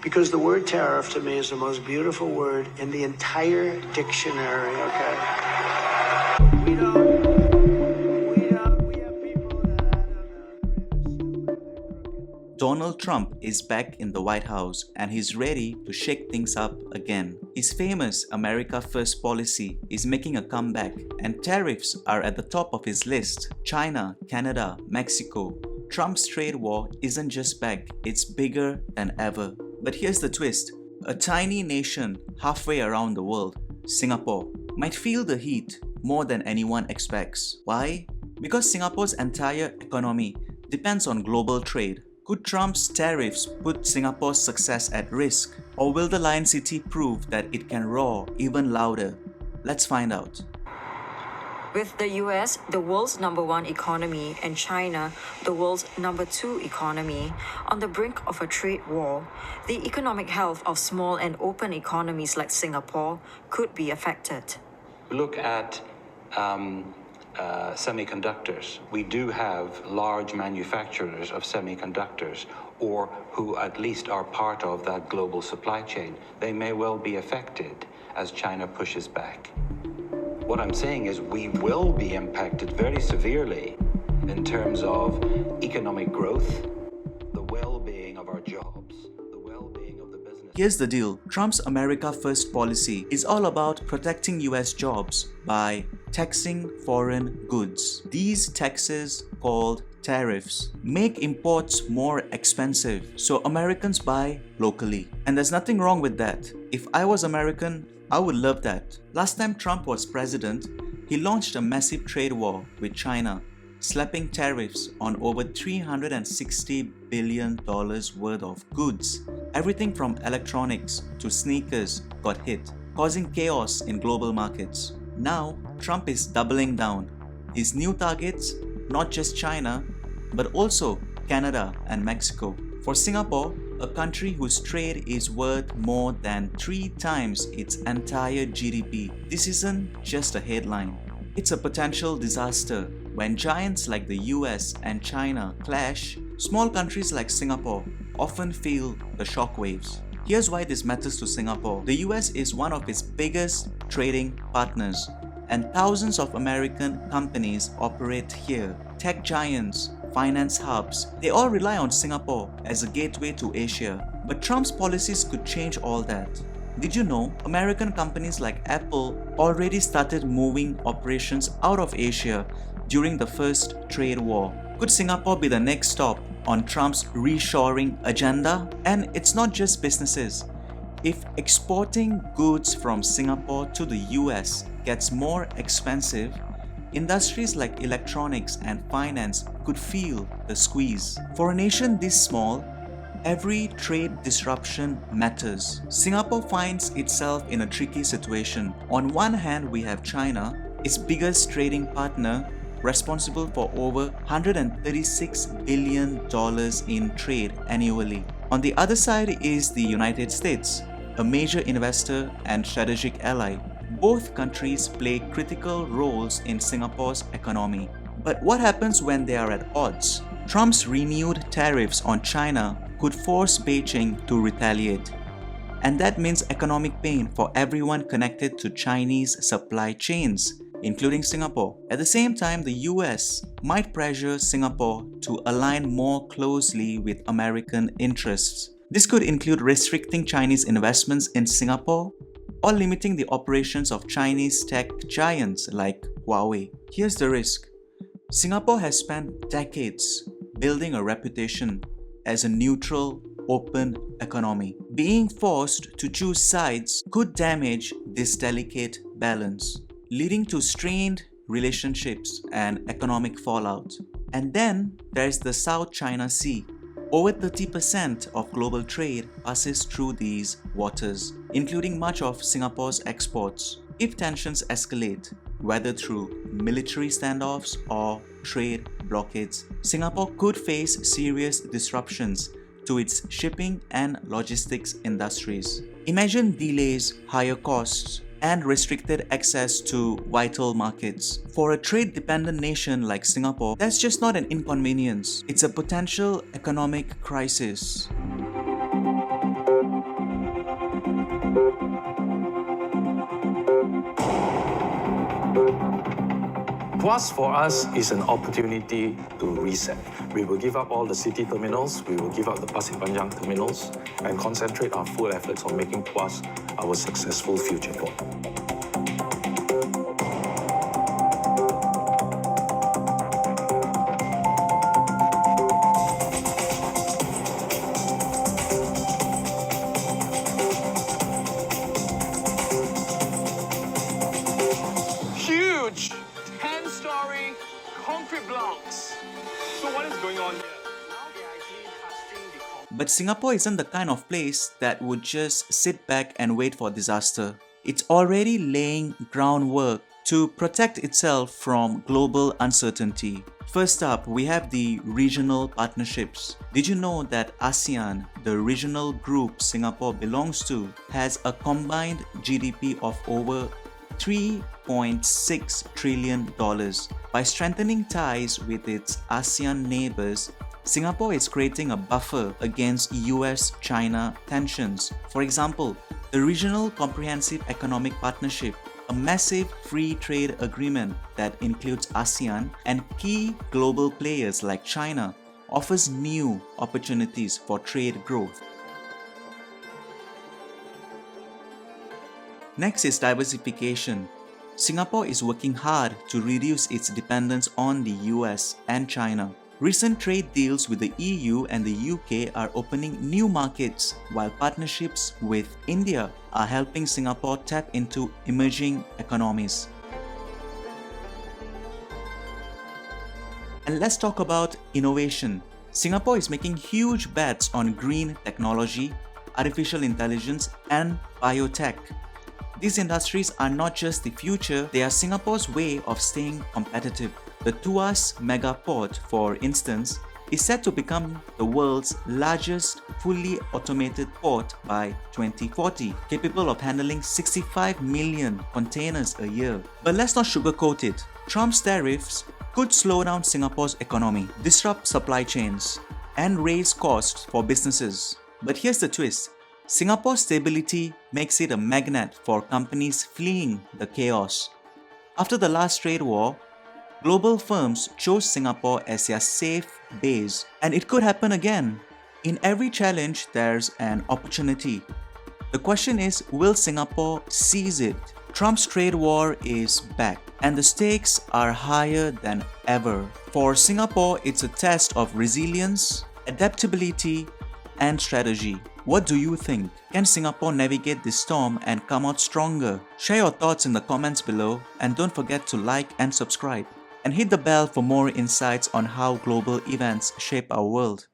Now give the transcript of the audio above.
Because the word tariff to me is the most beautiful word in the entire dictionary, okay? We have people that Donald Trump is back in the White House and he's ready to shake things up again. His famous America First policy is making a comeback and tariffs are at the top of his list. China, Canada, Mexico. Trump's trade war isn't just back, it's bigger than ever. But here's the twist. A tiny nation halfway around the world, Singapore, might feel the heat more than anyone expects. Why? Because Singapore's entire economy depends on global trade. Could Trump's tariffs put Singapore's success at risk? Or will the Lion City prove that it can roar even louder? Let's find out. With the US, the world's #1 economy, and China, the world's #2 economy, on the brink of a trade war, the economic health of small and open economies like Singapore could be affected. Look at semiconductors. We do have large manufacturers of semiconductors, or who at least are part of that global supply chain. They may well be affected as China pushes back. What I'm saying is we will be impacted very severely in terms of economic growth, the well-being of our jobs, the well-being of the business. Here's the deal. Trump's America First policy is all about protecting US jobs by taxing foreign goods. These taxes, called tariffs, make imports more expensive, so Americans buy locally. And there's nothing wrong with that. If I was American, I would love that. Last time Trump was president, he launched a massive trade war with China, slapping tariffs on over $360 billion worth of goods. Everything from electronics to sneakers got hit, causing chaos in global markets. Now, Trump is doubling down. His new targets, not just China, but also Canada and Mexico. For Singapore, a country whose trade is worth more than 3 times its entire GDP. This isn't just a headline. It's a potential disaster. When giants like the US and China clash, small countries like Singapore often feel the shockwaves. Here's why this matters to Singapore. The US is one of its biggest trading partners, and thousands of American companies operate here. Tech giants, finance hubs, they all rely on Singapore as a gateway to Asia. But Trump's policies could change all that. Did you know American companies like Apple already started moving operations out of Asia during the first trade war? Could Singapore be the next stop on Trump's reshoring agenda? And it's not just businesses. If exporting goods from Singapore to the US gets more expensive, industries like electronics and finance could feel the squeeze. For a nation this small, every trade disruption matters. Singapore finds itself in a tricky situation. On one hand, we have China, its biggest trading partner, responsible for over $136 billion in trade annually. On the other side is the United States, a major investor and strategic ally. Both countries play critical roles in Singapore's economy. But what happens when they are at odds? Trump's renewed tariffs on China could force Beijing to retaliate. And that means economic pain for everyone connected to Chinese supply chains, including Singapore. At the same time, the US might pressure Singapore to align more closely with American interests. This could include restricting Chinese investments in Singapore or limiting the operations of Chinese tech giants like Huawei. Here's the risk. Singapore has spent decades building a reputation as a neutral, open economy. Being forced to choose sides could damage this delicate balance, leading to strained relationships and economic fallout. And then there's the South China Sea. Over 30% of global trade passes through these waters, including much of Singapore's exports. If tensions escalate, whether through military standoffs or trade blockades, Singapore could face serious disruptions to its shipping and logistics industries. Imagine delays, higher costs, and restricted access to vital markets. For a trade-dependent nation like Singapore, that's just not an inconvenience. It's a potential economic crisis. Plus, for us, is an opportunity to reset. We will give up all the city terminals, we will give up the Pasir Panjang terminals, and concentrate our full efforts on making Tuas our successful future port. Huge 10-story concrete blocks. So what is going on here? Now they're actually casting the concrete. But Singapore isn't the kind of place that would just sit back and wait for disaster. It's already laying groundwork to protect itself from global uncertainty. First up, we have the regional partnerships. Did you know that ASEAN, the regional group Singapore belongs to, has a combined GDP of over $3.6 trillion. By strengthening ties with its ASEAN neighbors, Singapore is creating a buffer against US-China tensions. For example, the Regional Comprehensive Economic Partnership, a massive free trade agreement that includes ASEAN and key global players like China, offers new opportunities for trade growth. Next is diversification. Singapore is working hard to reduce its dependence on the US and China. Recent trade deals with the EU and the UK are opening new markets, while partnerships with India are helping Singapore tap into emerging economies. And let's talk about innovation. Singapore is making huge bets on green technology, artificial intelligence, and biotech. These industries are not just the future, they are Singapore's way of staying competitive. The Tuas mega port, for instance, is set to become the world's largest fully automated port by 2040, capable of handling 65 million containers a year. But let's not sugarcoat it. Trump's tariffs could slow down Singapore's economy, disrupt supply chains, and raise costs for businesses. But here's the twist. Singapore's stability makes it a magnet for companies fleeing the chaos. After the last trade war, global firms chose Singapore as their safe base, and it could happen again. In every challenge, there's an opportunity. The question is, will Singapore seize it? Trump's trade war is back, and the stakes are higher than ever. For Singapore, it's a test of resilience, adaptability, and strategy. What do you think? Can Singapore navigate this storm and come out stronger? Share your thoughts in the comments below, and don't forget to like and subscribe. And hit the bell for more insights on how global events shape our world.